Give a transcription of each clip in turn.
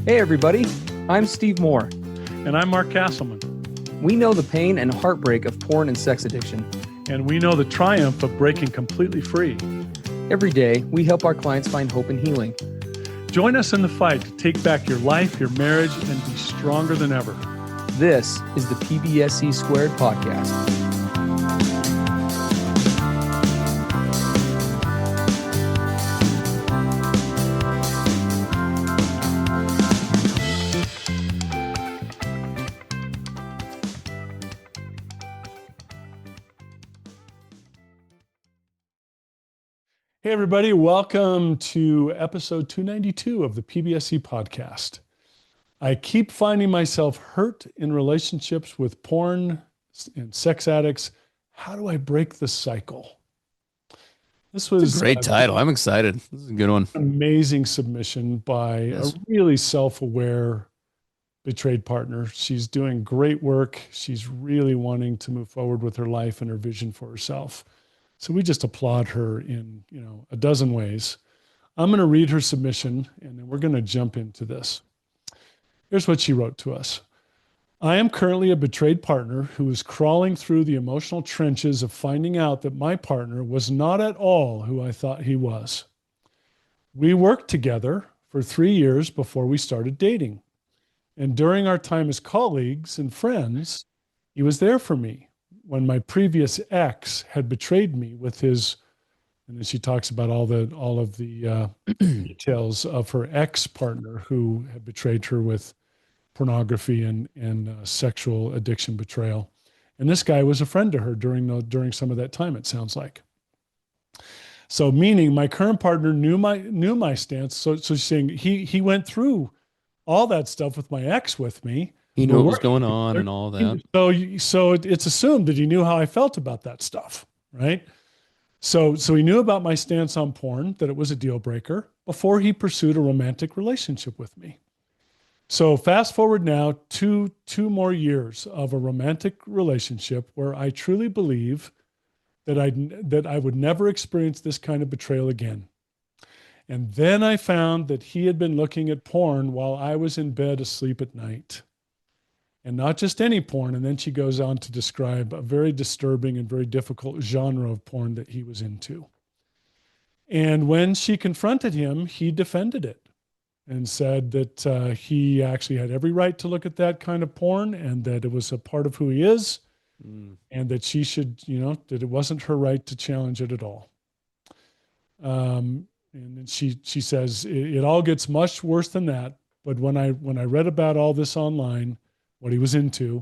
Hey everybody, I'm Steve Moore. And I'm Mark Castleman. We know the pain and heartbreak of porn and sex addiction. And we know the triumph of breaking completely free. Every day, we help our clients find hope and healing. Join us in the fight to take back your life, your marriage, and be stronger than ever. This is the PBSC Squared podcast. Hey, everybody. Welcome to episode 292 of the PBSC podcast. I keep finding myself hurt in relationships with porn and sex addicts. How do I break the cycle? This was a great title. I'm excited. This is a good one. Amazing submission by a really self-aware betrayed partner. She's doing great work. She's really wanting to move forward with her life and her vision for herself. So we just applaud her in, a dozen ways. I'm going to read her submission, and then we're going to jump into this. Here's what she wrote to us. I am currently a betrayed partner who is crawling through the emotional trenches of finding out that my partner was not at all who I thought he was. We worked together for 3 years before we started dating. And during our time as colleagues and friends, he was there for me when my previous ex had betrayed me with his, and then she talks about all of the details of her ex-partner who had betrayed her with pornography and sexual addiction betrayal. And this guy was a friend to her during some of that time, it sounds like. So meaning my current partner knew my stance. So she's saying he went through all that stuff with my ex with me. He knew what was going on and all that. So it's assumed that he knew how I felt about that stuff, right? So he knew about my stance on porn, that it was a deal breaker, before he pursued a romantic relationship with me. So fast forward now two more years of a romantic relationship where I truly believe that I would never experience this kind of betrayal again. And then I found that he had been looking at porn while I was in bed asleep at night. And not just any porn. And then she goes on to describe a very disturbing and very difficult genre of porn that he was into. And when she confronted him, he defended it and said that he actually had every right to look at that kind of porn and that it was a part of who he is and that she should, that it wasn't her right to challenge it at all. And then she says, it all gets much worse than that. But when I read about all this online, what he was into,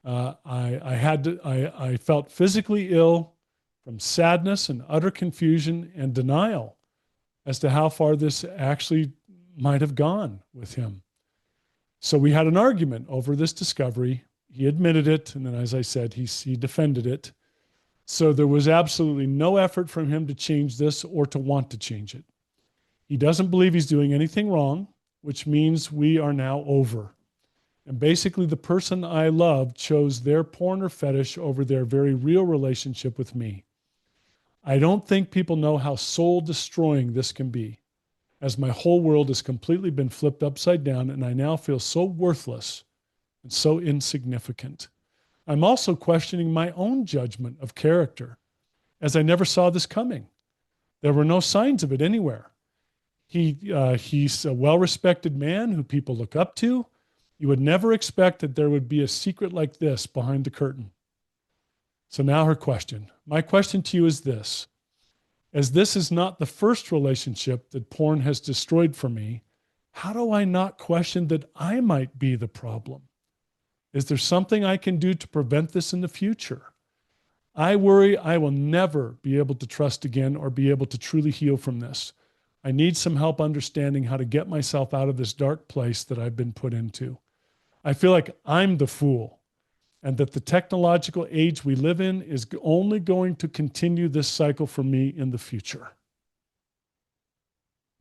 I felt physically ill from sadness and utter confusion and denial as to how far this actually might have gone with him. So we had an argument over this discovery. He admitted it, and then, as I said, he defended it. So there was absolutely no effort from him to change this or to want to change it. He doesn't believe he's doing anything wrong, which means we are now over. And basically, the person I loved chose their porn or fetish over their very real relationship with me. I don't think people know how soul-destroying this can be, as my whole world has completely been flipped upside down, and I now feel so worthless and so insignificant. I'm also questioning my own judgment of character, as I never saw this coming. There were no signs of it anywhere. He's a well-respected man who people look up to. You would never expect that there would be a secret like this behind the curtain. So now her question. My question to you is this. As this is not the first relationship that porn has destroyed for me, how do I not question that I might be the problem? Is there something I can do to prevent this in the future? I worry I will never be able to trust again or be able to truly heal from this. I need some help understanding how to get myself out of this dark place that I've been put into. I feel like I'm the fool and that the technological age we live in is only going to continue this cycle for me in the future.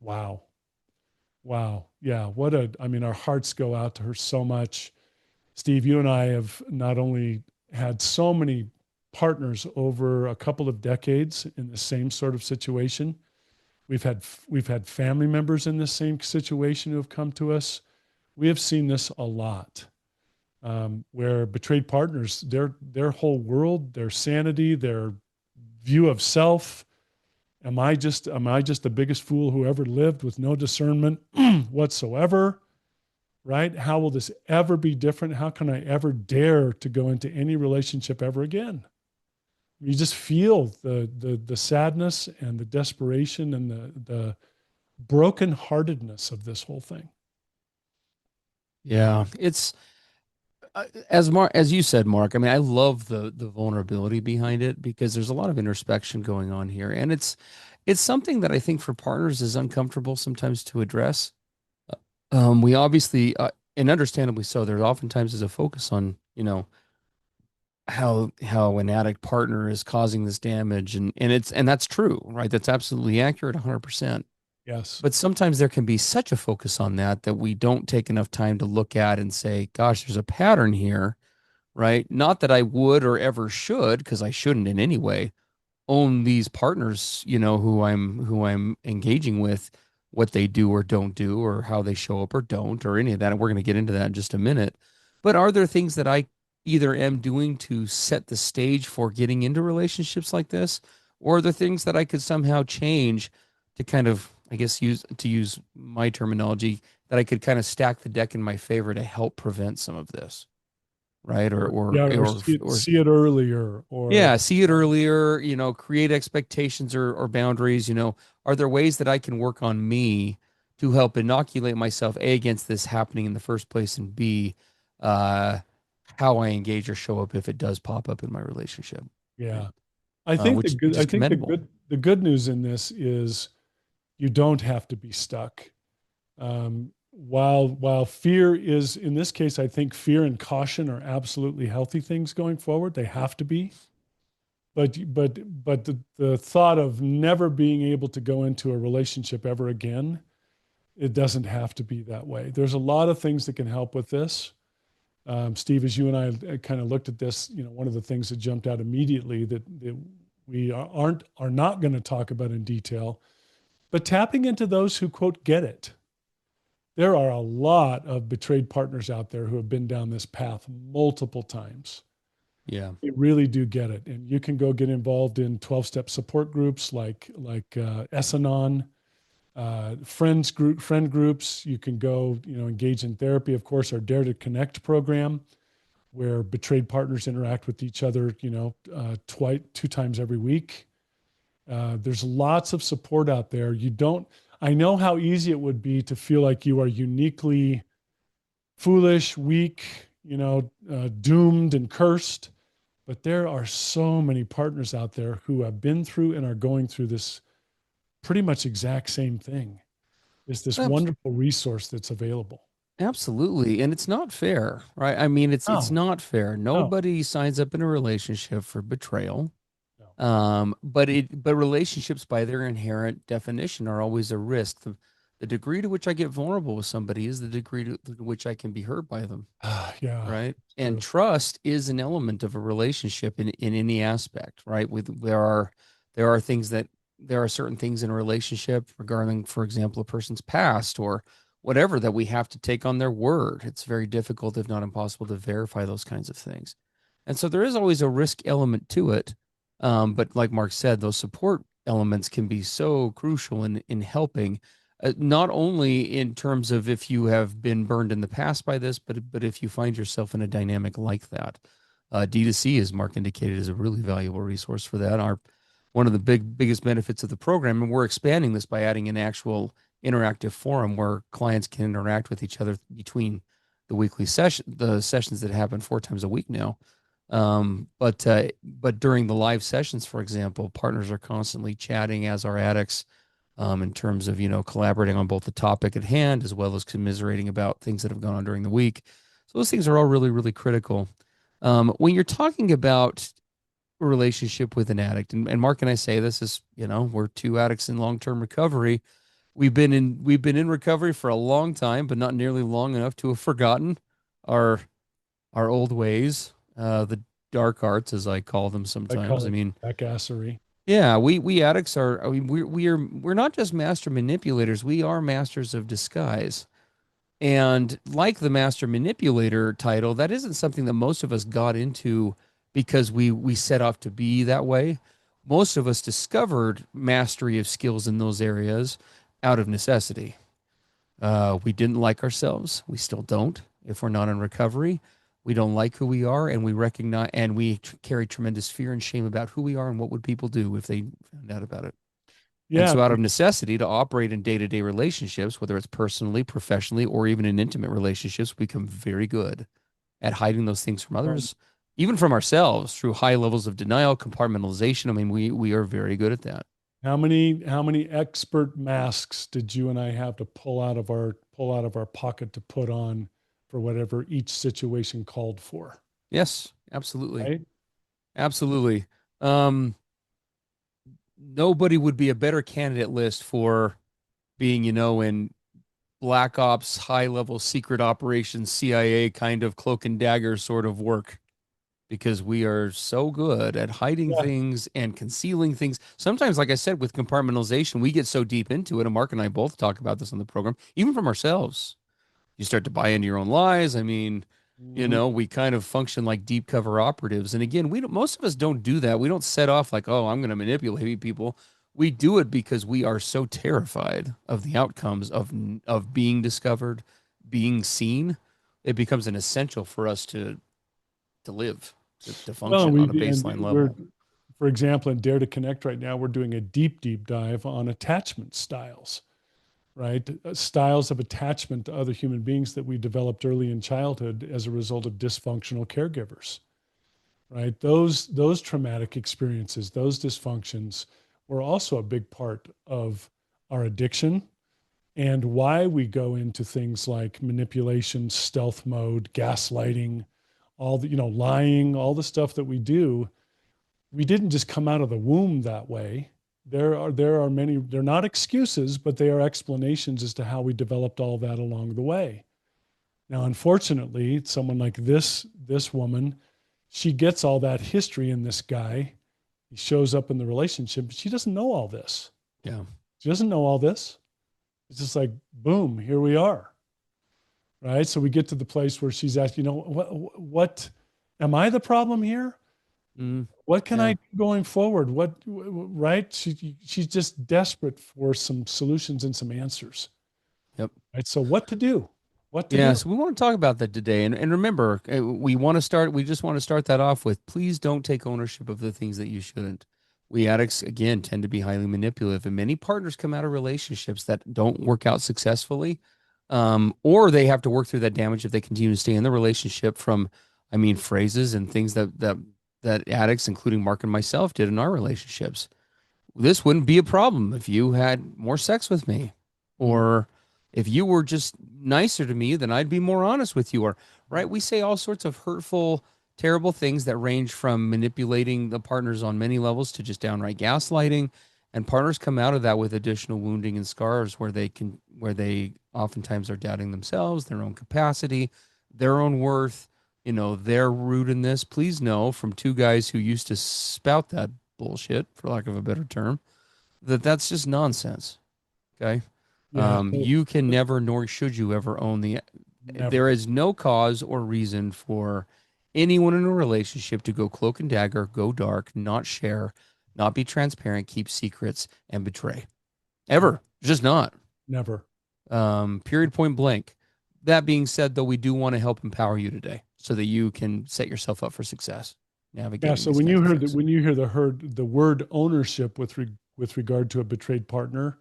Wow. Yeah, our hearts go out to her so much. Steve, you and I have not only had so many partners over a couple of decades in the same sort of situation, we've had family members in this same situation who have come to us. We have seen this a lot, where betrayed partners, their whole world, their sanity, their view of self. Am I just the biggest fool who ever lived with no discernment whatsoever? Right? How will this ever be different? How can I ever dare to go into any relationship ever again? You just feel the sadness and the desperation and the brokenheartedness of this whole thing. Yeah, it's as you said, Mark. I mean, I love the vulnerability behind it because there's a lot of introspection going on here, and it's something that I think for partners is uncomfortable sometimes to address. We obviously, and understandably so, there oftentimes is a focus on, how an addict partner is causing this damage, and that's true, right? That's absolutely accurate, 100%. Yes. But sometimes there can be such a focus on that we don't take enough time to look at and say, gosh, there's a pattern here, right? Not that I would or ever should, because I shouldn't in any way own these partners, who I'm engaging with, what they do or don't do, or how they show up or don't, or any of that. And we're going to get into that in just a minute. But are there things that I either am doing to set the stage for getting into relationships like this, or are there things that I could somehow change to kind of, I guess, use my terminology, that I could kind of stack the deck in my favor to help prevent some of this, right? Or see it earlier, or Yeah, see it earlier, create expectations or boundaries, are there ways that I can work on me to help inoculate myself, A, against this happening in the first place, and B, uh, how I engage or show up if it does pop up in my relationship, right? yeah. I think the Which good is I think commendable. the good news in this is you don't have to be stuck. While fear is, in this case, I think fear and caution are absolutely healthy things going forward. They have to be. But the thought of never being able to go into a relationship ever again, it doesn't have to be that way. There's a lot of things that can help with this. Steve, as you and I kind of looked at this, one of the things that jumped out immediately that we are not going to talk about in detail, but tapping into those who, quote, get it. There are a lot of betrayed partners out there who have been down this path multiple times. Yeah. They really do get it. And you can go get involved in 12-step support groups like S-Anon, friend groups. You can go, engage in therapy. Of course, our Dare to Connect program, where betrayed partners interact with each other, two times every week. There's lots of support out there. I know how easy it would be to feel like you are uniquely foolish, weak, doomed and cursed. But there are so many partners out there who have been through and are going through this pretty much exact same thing. It's this Abs- wonderful resource that's available. Absolutely. And it's not fair, right? I mean, it's No, not fair. no, Nobody signs up in a relationship for betrayal. no. But relationships by their inherent definition are always a risk. The degree to which I get vulnerable with somebody is the degree to which I can be hurt by them, Yeah, right? it's And true. trust is an element of a relationship in any aspect, right? There are things that there are certain things in a relationship regarding, for example, a person's past or whatever, that we have to take on their word. It's very difficult, if not impossible, to verify those kinds of things. And so there is always a risk element to it. But like Mark said, those support elements can be so crucial in helping, not only in terms of if you have been burned in the past by this, but if you find yourself in a dynamic like that. D2C, as Mark indicated, is a really valuable resource for that. Our One of the biggest benefits of the program, and we're expanding this by adding an actual interactive forum where clients can interact with each other between the sessions that happen 4 times a week now. But during the live sessions, for example, partners are constantly chatting, as are addicts, in terms of collaborating on both the topic at hand as well as commiserating about things that have gone on during the week. So those things are all really, really critical. When you're talking about a relationship with an addict, and Mark and I say this is, we're two addicts in long-term recovery. We've been in recovery for a long time, but not nearly long enough to have forgotten our our old ways, the dark arts, as I call them I sometimes. call I it mean, jackassery. yeah, we addicts are. I mean, we're not just master manipulators. We are masters of disguise. And like the master manipulator title, that isn't something that most of us got into because we set off to be that way. Most of us discovered mastery of skills in those areas out of necessity. We didn't like ourselves. We still don't. If we're not in recovery, we don't like who we are, and we recognize and we carry tremendous fear and shame about who we are and what would people do if they found out about it. And Yeah. so, out of necessity to operate in day to day relationships, whether it's personally, professionally, or even in intimate relationships, we become very good at hiding those things from Um, others, even from ourselves through high levels of denial, compartmentalization. I mean, we are very good at that. how many expert masks did you and I have to pull out of our pocket to put on for whatever each situation called for, Yes, absolutely. right? Absolutely. Um, Nobody would be a better candidate list for being, in black ops, high level secret operations, CIA kind of cloak and dagger sort of work because we are so good at hiding Yeah. things and concealing things. Sometimes, like I said, with compartmentalization, we get so deep into it. And Mark and I both talk about this on the program, even from ourselves. You start to buy into your own lies. I mean, Mhm. we kind of function like deep cover operatives. And again, we don't, most of us don't do that. We don't set off like, oh, I'm going to manipulate people. We do it because we are so terrified of the outcomes of being discovered, being seen. It becomes an essential for us to live, to Well, function on a baseline we're, level. for example, in Dare to Connect right now, we're doing a deep dive on attachment styles, right? Styles of attachment to other human beings that we developed early in childhood as a result of dysfunctional caregivers, right? Those traumatic experiences, those dysfunctions were also a big part of our addiction and why we go into things like manipulation, stealth mode, gaslighting, all the, lying, all the stuff that we do. We didn't just come out of the womb that way. There are many, they're not excuses, but they are explanations as to how we developed all that along the way. Now, unfortunately, someone like this woman, she gets all that history in this guy. He shows up in the relationship, but she doesn't know all this. Yeah. She doesn't know all this. It's just like, boom, here we are. Right. So we get to the place where she's asking, what am I the problem here? Mm, What can I yeah. do going forward? Right? She's just desperate for some solutions and some answers. Yep. Right. So what to do? What to Yeah, do? so we want to talk about that today. And remember, we just want to start that off with please don't take ownership of the things that you shouldn't. We addicts, again, tend to be highly manipulative, and many partners come out of relationships that don't work out successfully, or they have to work through that damage if they continue to stay in the relationship from, I mean, phrases and things that addicts, including Mark and myself, did in our relationships. This wouldn't be a problem if you had more sex with me, Mm. or if you were just nicer to me, then I'd be more honest with you. Or, right, we say all sorts of hurtful, terrible things that range from manipulating the partners on many levels to just downright gaslighting. And partners come out of that with additional wounding and scars where they oftentimes are doubting themselves, their own capacity, their own worth, their root in this. Please know from two guys who used to spout that bullshit, for lack of a better term, that that's just nonsense. Okay. Yeah. You can never, nor should you ever own Never. there is no cause or reason for anyone in a relationship to go cloak and dagger, go dark, not share, not be transparent, keep secrets, and betray. Ever. Just not. Never. Period, point blank. That being said, though, we do want to help empower you today so that you can set yourself up for success Yeah. navigating So these when kinds you of heard that, things. when you hear the word ownership with regard to a betrayed partner,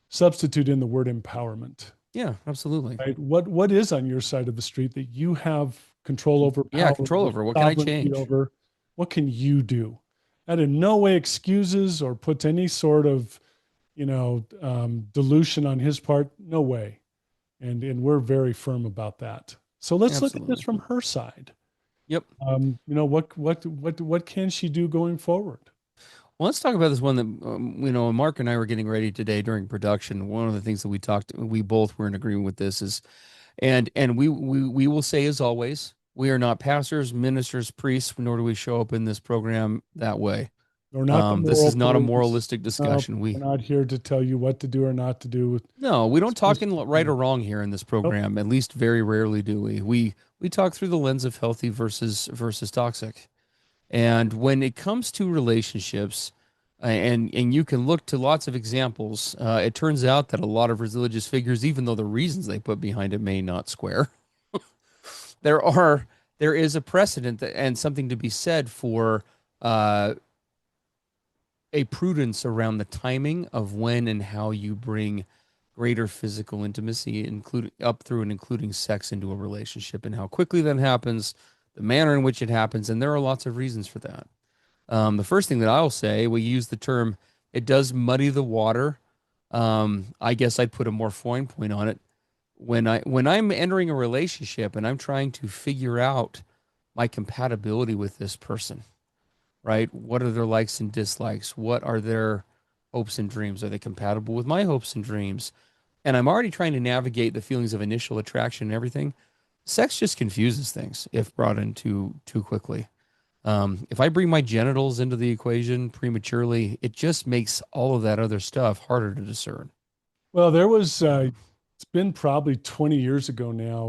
substitute in the word empowerment. Yeah, absolutely. Right? What is on your side of the street that you have control over, Yeah, power control over, over what can I sovereignty change? over? What can you do? That in no way excuses or puts any sort of dilution on his part. No way. And we're very firm about that. So let's look at this Absolutely. from her side. Yep. What can she do going forward? Well, let's talk about this one that Mark and I were getting ready today during production. One of the things that we both were in agreement with this is, and we will say as always, we are not pastors, ministers, priests, nor do we show up in this program that way. We're not the This moral is not a police. moralistic No, discussion. we're not here to tell you what to do or not to do. No, we don't talk Supposed in to right be- or wrong here in this Nope. program. At least very rarely do we. We talk through the lens of healthy versus toxic. And when it comes to relationships, and you can look to lots of examples, it turns out that a lot of religious figures, even though the reasons they put behind it may not square, there are there is a precedent and something to be said for uh, a prudence around the timing of when and how you bring greater physical intimacy, including up through and including sex into a relationship, and how quickly that happens, the manner in which it happens, and there are lots of reasons for that. The first thing that I'll say, we use the term, it does muddy the water. I guess I'd put a more fine point on it. When I'm entering a relationship and I'm trying to figure out my compatibility with this person, right? What are their likes and dislikes? What are their hopes and dreams? Are they compatible with my hopes and dreams? And I'm already trying to navigate the feelings of initial attraction and everything. Sex just confuses things if brought in too quickly. If I bring my genitals into the equation prematurely, it just makes all of that other stuff harder to discern. Well, it's been probably 20 years ago now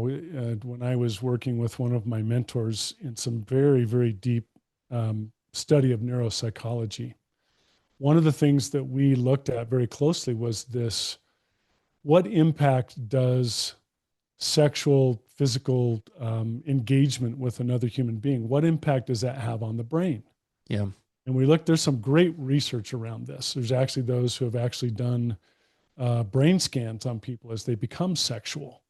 when I was working with one of my mentors in some very, very deep study of neuropsychology. One of the things that we looked at very closely was this: what impact does sexual, physical engagement with another human being, what impact does that have on the brain? Yeah. And there's some great research around this. There's actually those who have actually done brain scans on people as they become sexual.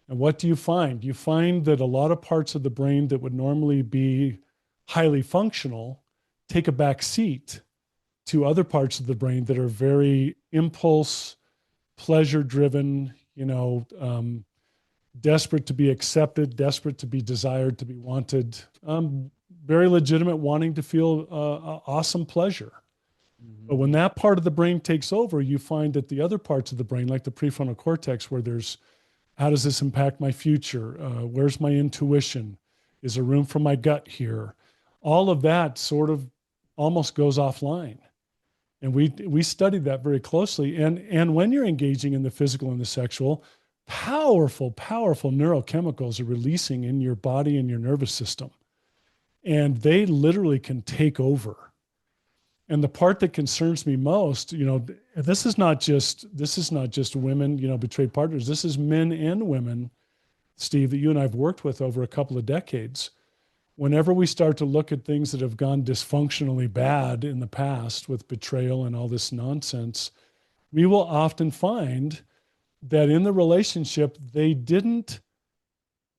And what do you find? You find that a lot of parts of the brain that would normally be highly functional take a back seat to other parts of the brain that are very impulse, pleasure driven, desperate to be accepted, desperate to be desired, to be wanted, very legitimate, wanting to feel awesome pleasure. But when that part of the brain takes over, you find that the other parts of the brain, like the prefrontal cortex, where there's how does this impact my future? Where's my intuition? Is there room for my gut here? All of that sort of almost goes offline. And we studied that very closely. And when you're engaging in the physical and the sexual, powerful, powerful neurochemicals are releasing in your body and your nervous system. And they literally can take over. And the part that concerns me most, this is not just women, betrayed partners. This is men and women, Steve, that you and I've worked with over a couple of decades. Whenever we start to look at things that have gone dysfunctionally bad in the past with betrayal and all this nonsense, we will often find that in the relationship, there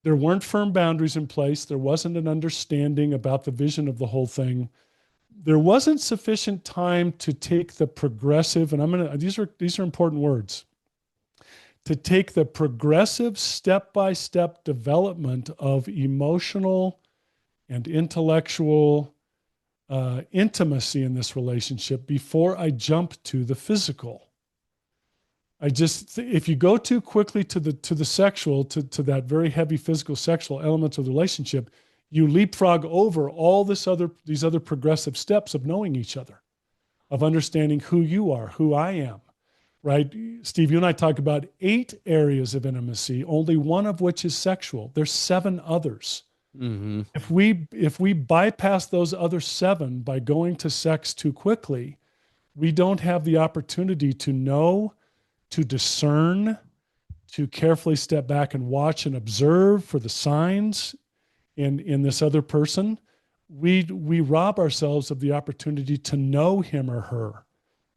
weren't firm boundaries in place. There wasn't an understanding about the vision of the whole thing. There wasn't sufficient time to take the progressive, and these are important words, to take the progressive step-by-step development of emotional and intellectual intimacy in this relationship before I jump to the physical. If you go too quickly to the sexual, to that very heavy physical sexual element of the relationship, you leapfrog over all these other progressive steps of knowing each other, of understanding who you are, who I am, right? Steve, you and I talk about 8 areas of intimacy, only one of which is sexual. There's 7 others. Mm-hmm. If we bypass those other 7 by going to sex too quickly, we don't have the opportunity to know, to discern, to carefully step back and watch and observe for the signs in this other person. We rob ourselves of the opportunity to know him or her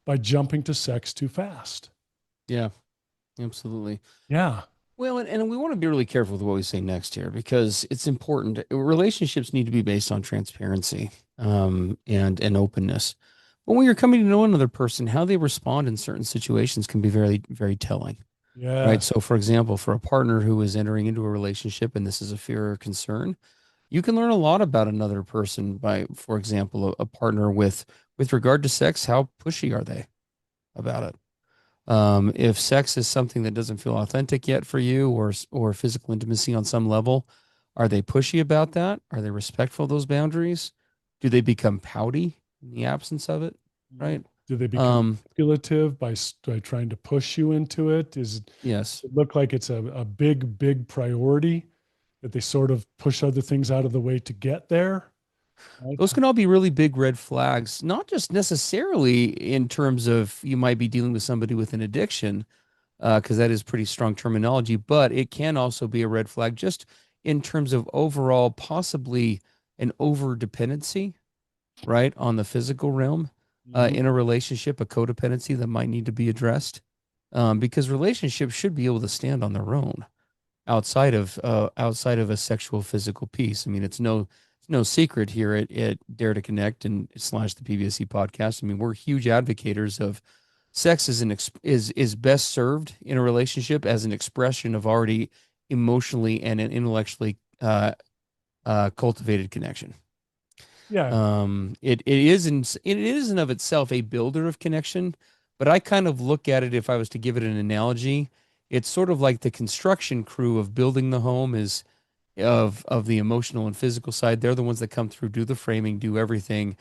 by jumping to sex too fast. Yeah, absolutely. Yeah. Well, and we want to be really careful with what we say next here because it's important. Relationships need to be based on transparency and openness. But when you're coming to know another person, how they respond in certain situations can be very, very telling. Yeah. Right. So, for example, for a partner who is entering into a relationship and this is a fear or concern, you can learn a lot about another person by, for example, a partner with regard to sex. How pushy are they about it? If sex is something that doesn't feel authentic yet for you, or physical intimacy on some level, are they pushy about that? Are they respectful of those boundaries? Do they become pouty in the absence of it, right? Do they become Um, manipulative by trying to push you into it? Does yes. it look like it's a big priority that they sort of push other things out of the way to get there? Right? Those can all be really big red flags, not just necessarily in terms of you might be dealing with somebody with an addiction, because that is pretty strong terminology, but it can also be a red flag just in terms of overall possibly an over dependency, right, on the physical realm Mhm. in a relationship, a codependency that might need to be addressed. Because relationships should be able to stand on their own outside of a sexual physical piece. I mean, it's no secret here at Dare to Connect and slash the PBSC podcast. I mean, we're huge advocates of sex is best served in a relationship as an expression of already emotionally and an intellectually cultivated connection. Yeah. It is in of itself a builder of connection, but I kind of look at it, if I was to give it an analogy, it's sort of like the construction crew of building the home is of the emotional and physical side. They're the ones that come through, do the framing, do everything,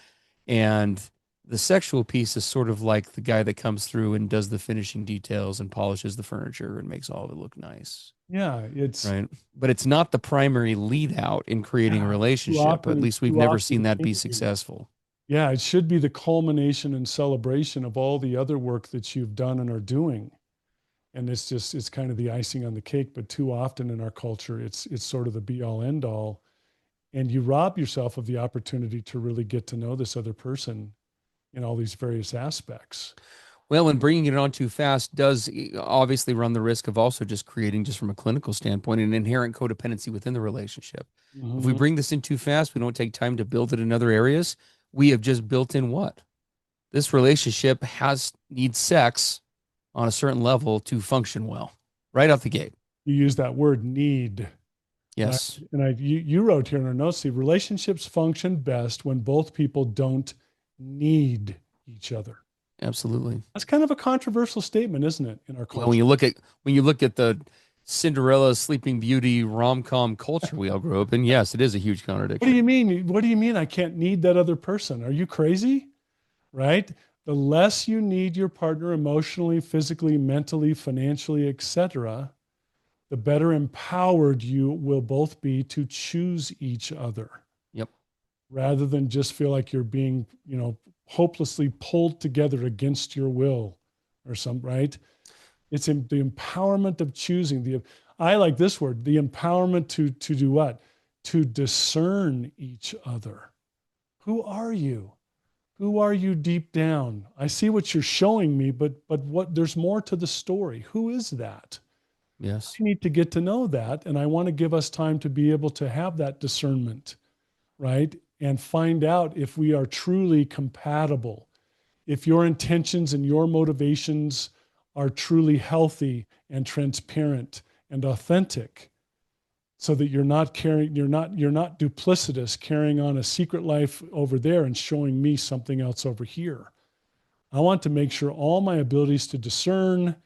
and the sexual piece is sort of like the guy that comes through and does the finishing details and polishes the furniture and makes all of it look nice, Yeah. It's right? But it's not the primary lead out in creating a relationship. At least we've too never often seen it that be can be. successful. Yeah, it should be the culmination and celebration of all the other work that you've done and are doing. And it's kind of the icing on the cake, but too often in our culture, it's sort of the be all end all. And you rob yourself of the opportunity to really get to know this other person in all these various aspects. Well, and bringing it on too fast does obviously run the risk of also just creating, just from a clinical standpoint, an inherent codependency within the relationship. If we Mhm. bring this in too fast, we don't take time to build it in other areas. We have just built in what? This relationship needs sex on a certain level to function well, right out the gate. You use that word need. And I, Yes, you wrote here in our notes, see, relationships function best when both people don't need each other. absolutely. That's kind of a controversial statement, isn't it, in our Well, when culture? you look at the Cinderella Sleeping Beauty rom-com culture we all grew up in, yes, it is a huge What do contradiction. you mean? What do you mean I can't need that other person? Are you crazy? Right? The less you need your partner emotionally, physically, mentally, financially, etc., the better empowered you will both be to choose each other Yep. rather than just feel like you're being, hopelessly pulled together against your will or some, right? It's in the empowerment of choosing the, I like this word, the empowerment to do what? To discern each other. Who are you? Who are you deep down? I see what you're showing me, but what, there's more to the story. Who is that? Yes. I need to get to know that, and I want to give us time to be able to have that discernment, right? And find out if we are truly compatible, if your intentions and your motivations are truly healthy and transparent and authentic, so that you're not duplicitous, carrying on a secret life over there and showing me something else over here. I want to make sure all my abilities to discern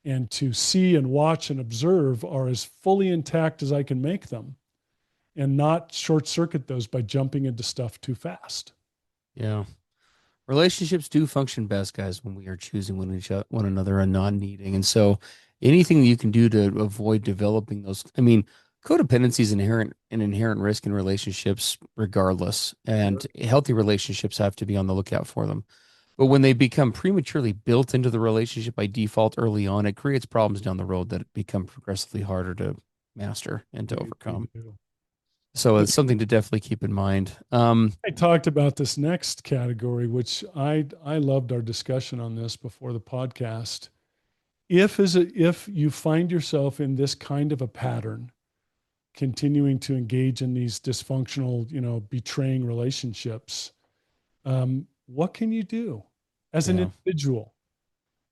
and to see and watch and observe are as fully intact as I can make them, and not short circuit those by jumping into stuff too fast. Yeah. Relationships do function best, guys, when we are choosing one another and non-needing. And so anything that you can do to avoid developing those, I mean, codependency is an inherent risk in relationships regardless. And healthy relationships have to be on the lookout for them. But when they become prematurely built into the relationship by default early on, it creates problems down the road that become progressively harder to master and to They overcome. do. So it's something to definitely keep in mind. I talked about this next category, which I loved our discussion on this before the podcast. If you find yourself in this kind of a pattern, continuing to engage in these dysfunctional, betraying relationships, what can you do as an Yeah. individual,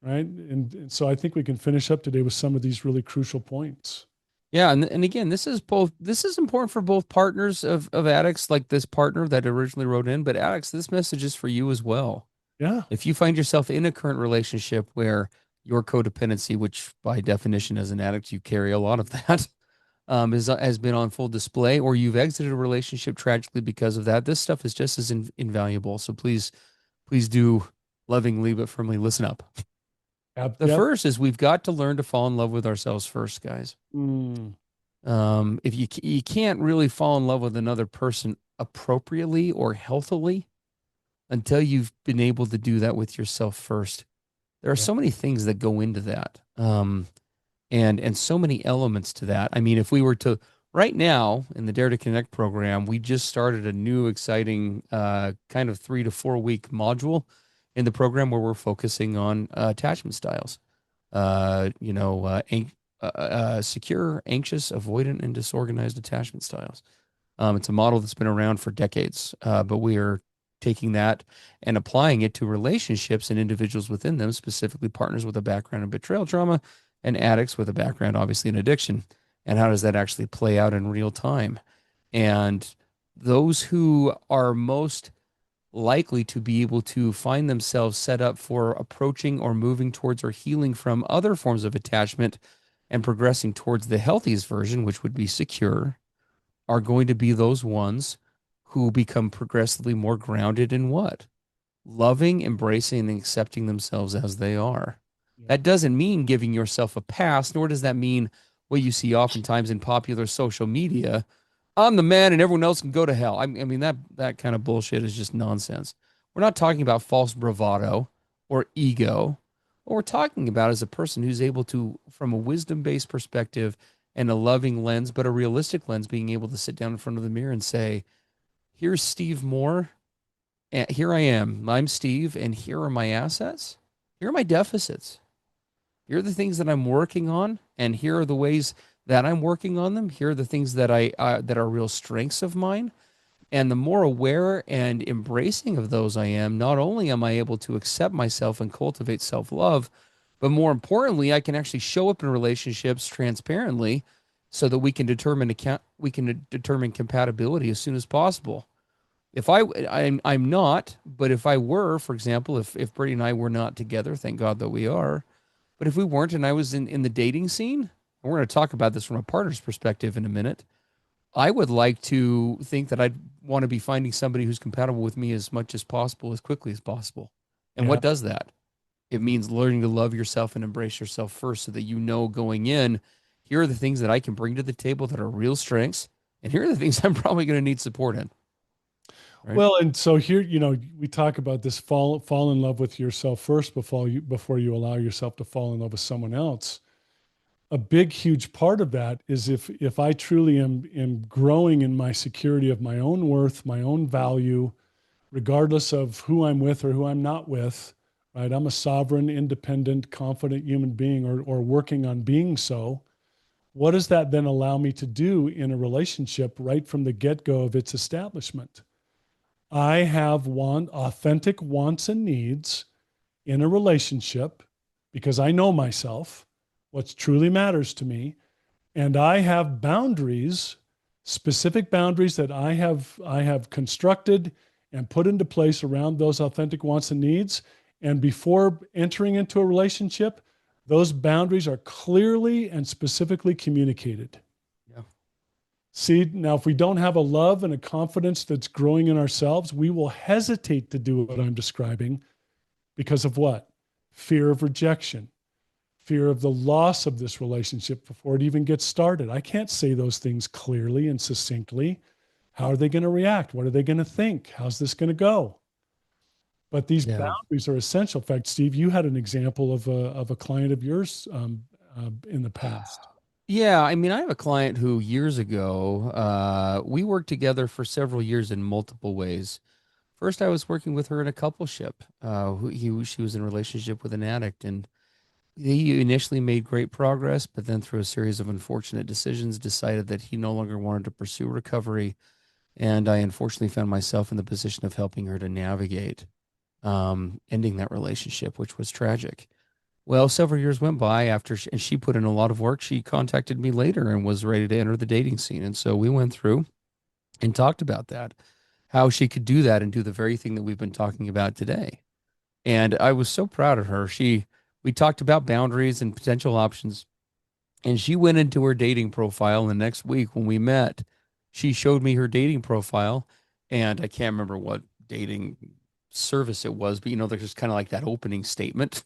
right? And so I think we can finish up today with some of these really crucial points. Yeah, and again, this is important for both partners of addicts, like this partner that originally wrote in, but addicts, this message is for you as well. Yeah. If you find yourself in a current relationship where your codependency, which by definition as an addict you carry a lot of that, has been on full display, or you've exited a relationship tragically because of that, this stuff is just as invaluable. So please please do lovingly but firmly listen up. The Yep. first is we've got to learn to fall in love with ourselves first, guys. Mm, If you can't really fall in love with another person appropriately or healthily until you've been able to do that with yourself first. There are yeah. so many things that go into that, and so many elements to that. I mean, if we were to right now in the Dare to Connect program, we just started a new exciting kind of 3 to 4 week module in the program where we're focusing on attachment styles. Secure, anxious, avoidant, and disorganized attachment styles. It's a model that's been around for decades, but we are taking that and applying it to relationships and individuals within them, specifically partners with a background in betrayal trauma and addicts with a background, obviously, in addiction. And how does that actually play out in real time? And those who are most likely to be able to find themselves set up for approaching or moving towards or healing from other forms of attachment and progressing towards the healthiest version, which would be secure, are going to be those ones who become progressively more grounded in what? Loving, embracing, and accepting themselves as they are. Yeah. That doesn't mean giving yourself a pass, nor does that mean what you see oftentimes in popular social media. I'm the man and everyone else can go to hell. I mean, that kind of bullshit is just nonsense. We're not talking about false bravado or ego. What we're talking about is a person who's able to, from a wisdom-based perspective and a loving lens, but a realistic lens, being able to sit down in front of the mirror and say, here's Steve Moore. And here I am. I'm Steve, and here are my assets. Here are my deficits. Here are the things that I'm working on, and here are the ways that I'm working on them. Here are the things that that are real strengths of mine. And the more aware and embracing of those I am, not only am I able to accept myself and cultivate self-love, but more importantly, I can actually show up in relationships transparently so that we can determine compatibility as soon as possible. If I'm not, but if I were, for example, if Brady and I were not together, thank God that we are, but if we weren't and I was in the dating scene, and we're going to talk about this from a partner's perspective in a minute, I would like to think that I'd want to be finding somebody who's compatible with me as much as possible, as quickly as possible. And Yeah. what does that? It means learning to love yourself and embrace yourself first so that you know going in, here are the things that I can bring to the table that are real strengths. And here are the things I'm probably going to need support in. Right? Well, and so here, we talk about this fall in love with yourself first before you allow yourself to fall in love with someone else. A big, huge part of that is if I truly am growing in my security of my own worth, my own value, regardless of who I'm with or who I'm not with, right? I'm a sovereign, independent, confident human being, or working on being so. What does that then allow me to do in a relationship right from the get-go of its establishment? I have authentic wants and needs in a relationship because I know myself, what truly matters to me, and I have boundaries, specific boundaries that I have constructed and put into place around those authentic wants and needs. And before entering into a relationship, those boundaries are clearly and specifically communicated. Yeah. See, now if we don't have a love and a confidence that's growing in ourselves, we will hesitate to do what I'm describing because of what? Fear of rejection, fear of the loss of this relationship before it even gets started. I can't say those things clearly and succinctly. How are they going to react? What are they going to think? How's this going to go? But these Yeah. boundaries are essential. In fact, Steve, you had an example of a client of yours in the past. Yeah, I mean, I have a client who years ago, we worked together for several years in multiple ways. First, I was working with her in a coupleship. She was in a relationship with an addict, and he initially made great progress, but then through a series of unfortunate decisions, decided that he no longer wanted to pursue recovery. And I unfortunately found myself in the position of helping her to navigate ending that relationship, which was tragic. Well, several years went by and she put in a lot of work. She contacted me later and was ready to enter the dating scene. And so we went through and talked about that, how she could do that and do the very thing that we've been talking about today. And I was so proud of her. We talked about boundaries and potential options, and she went into her dating profile. And the next week when we met, she showed me her dating profile, and I can't remember what dating service it was, but there's just kind of like that opening statement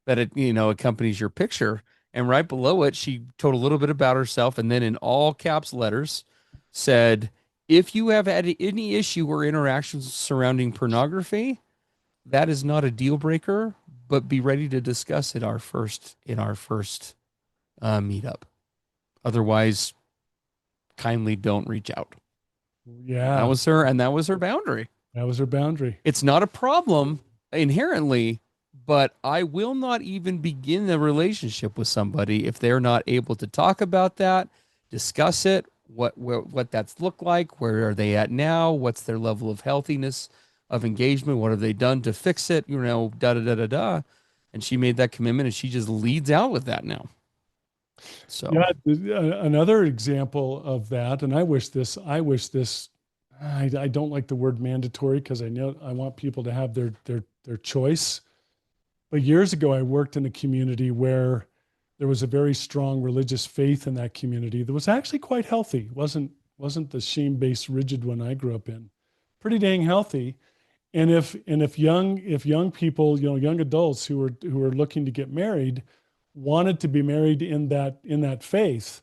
that it, accompanies your picture. And right below it, she told a little bit about herself. And then in all caps letters said, if you have had any issue or interactions surrounding pornography, that is not a deal breaker, but be ready to discuss it in our first meetup. Otherwise, kindly don't reach out. Yeah. That was her boundary. That was her boundary. It's not a problem inherently, but I will not even begin a relationship with somebody if they're not able to talk about that, discuss it, what that's looked like, where are they at now, what's their level of healthiness of engagement, what have they done to fix it, da da da da da. And she made that commitment, and she just leads out with that now. So Yeah, another example of that, and I wish this, I don't like the word mandatory because I know I want people to have their choice. But years ago, I worked in a community where there was a very strong religious faith in that community that was actually quite healthy. Wasn't the shame-based, rigid one I grew up in. Pretty dang healthy. And if young people, young adults who were looking to get married wanted to be married in that faith,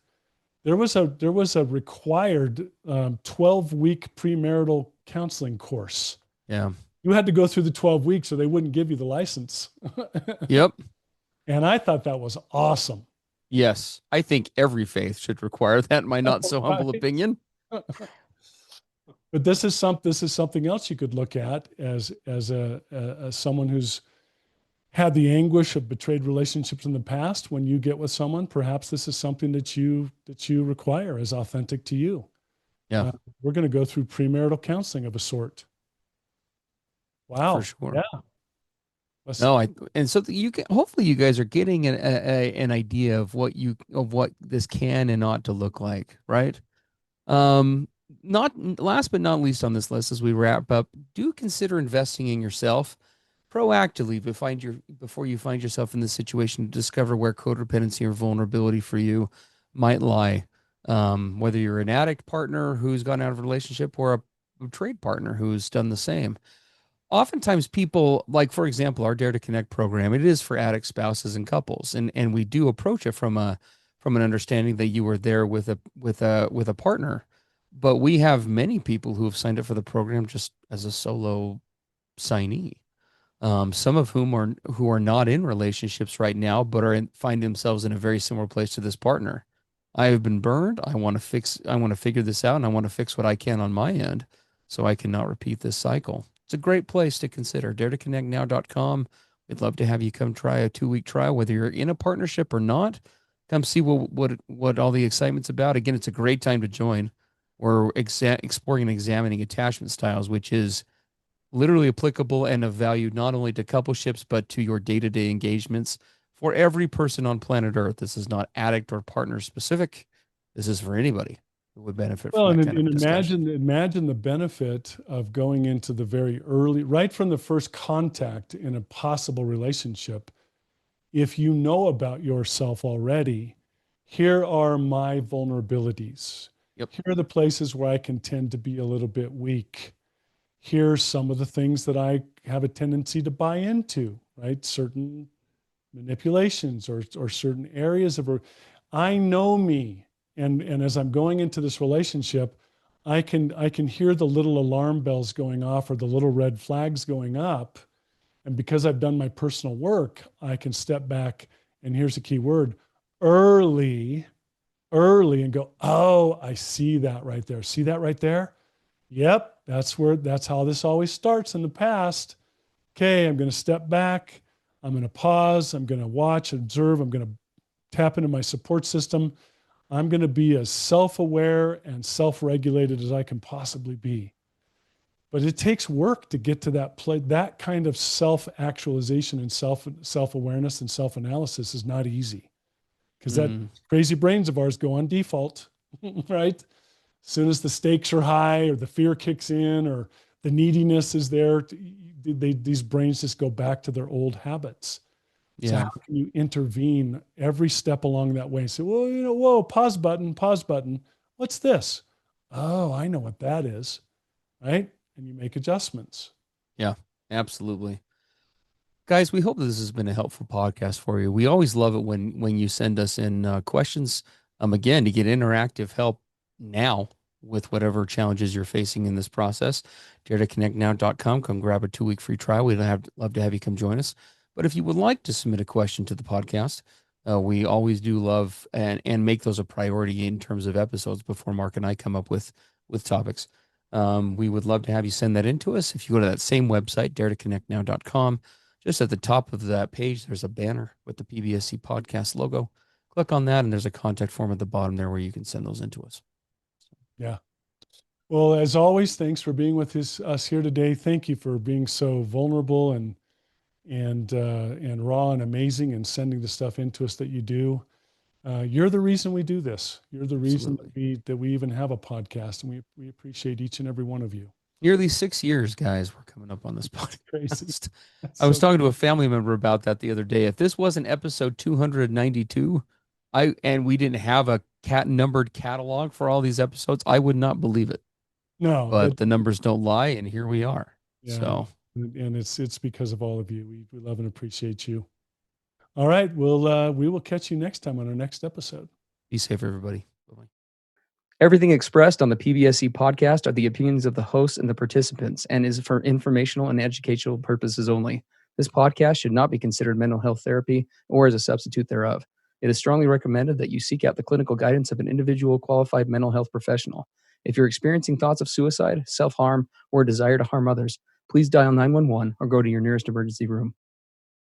there was a required 12-week premarital counseling course. yeah. You had to go through the 12 weeks or they wouldn't give you the license. Yep. And I thought that was awesome. Yes. I think every faith should require that, in my not so humble Right. opinion. But this is something else you could look at as someone who's had the anguish of betrayed relationships in the past. When you get with someone, perhaps this is something that you require as authentic to you. Yeah. We're going to go through premarital counseling of a sort. Wow. For sure. Yeah. No, and so you can, hopefully you guys are getting an idea of what this can and ought to look like, right? Not last but not least on this list, as we wrap up, do consider investing in yourself proactively before you find yourself in this situation to discover where codependency or vulnerability for you might lie. Whether you're an addict partner who's gone out of a relationship or a trade partner who's done the same. Oftentimes people, like for example, our Dare to Connect program, it is for addict spouses and couples, and we do approach it from an understanding that you were there with a partner. But we have many people who have signed up for the program just as a solo signee. Some of whom are not in relationships right now, but find themselves in a very similar place to this partner. I have been burned. I want to figure this out, and I want to fix what I can on my end so I cannot repeat this cycle. It's a great place to consider. DareToConnectNow.com. We'd love to have you come try a 2-week trial, whether you're in a partnership or not. Come see what all the excitement's about. Again, it's a great time to join. We're exploring and examining attachment styles, which is literally applicable and of value not only to coupleships, but to your day-to-day engagements for every person on planet Earth. This is not addict or partner specific. This is for anybody who would benefit Well, from that and kind of discussion. imagine the benefit of going into the very early, right from the first contact in a possible relationship. If you know about yourself already, here are my vulnerabilities. Yep. Here are the places where I can tend to be a little bit weak. Here's some of the things that I have a tendency to buy into, right? Certain manipulations or certain areas of, I know me. And as I'm going into this relationship, I can hear the little alarm bells going off or the little red flags going up. And because I've done my personal work, I can step back, and here's a key word, early, and go, oh, I see that right there. See that right there? Yep, that's how this always starts in the past. Okay, I'm going to step back. I'm going to pause. I'm going to watch, observe. I'm going to tap into my support system. I'm going to be as self-aware and self-regulated as I can possibly be. But it takes work to get to that kind of self-actualization and self-awareness and self-analysis is not easy, because that crazy brains of ours go on default, right? As soon as the stakes are high or the fear kicks in or the neediness is there, these brains just go back to their old habits. Yeah. So how can you intervene every step along that way and say, well, whoa, pause button. What's this? Oh, I know what that is, right? And you make adjustments. Yeah. Absolutely. Guys, we hope this has been a helpful podcast for you. We always love it when you send us in questions. Again, to get interactive help now with whatever challenges you're facing in this process, daretoconnectnow.com. Come grab a 2-week free trial. We'd love to have you come join us. But if you would like to submit a question to the podcast, we always do love and make those a priority in terms of episodes before Mark and I come up with topics. We would love to have you send that in to us. If you go to that same website, daretoconnectnow.com, just at the top of that page, there's a banner with the PBSC podcast logo. Click on that, and there's a contact form at the bottom there where you can send those in to us. Yeah. Well, as always, thanks for being with us here today. Thank you for being so vulnerable and raw and amazing and sending the stuff into us that you do. You're the reason we do this. You're the reason that we even have a podcast, and we appreciate each and every one of you. Nearly 6 years, guys, we're coming up on this podcast. Crazy. I was talking to a family member about that the other day. If this wasn't episode 292, and we didn't have a numbered catalog for all these episodes, I would not believe it. No, but the numbers don't lie, and here we are. Yeah, so, and it's because of all of you. We love and appreciate you. All right, we will catch you next time on our next episode. Be safe, everybody. Bye-bye. Everything expressed on the PBSC podcast are the opinions of the hosts and the participants and is for informational and educational purposes only. This podcast should not be considered mental health therapy or as a substitute thereof. It is strongly recommended that you seek out the clinical guidance of an individual qualified mental health professional. If you're experiencing thoughts of suicide, self-harm, or a desire to harm others, please dial 911 or go to your nearest emergency room.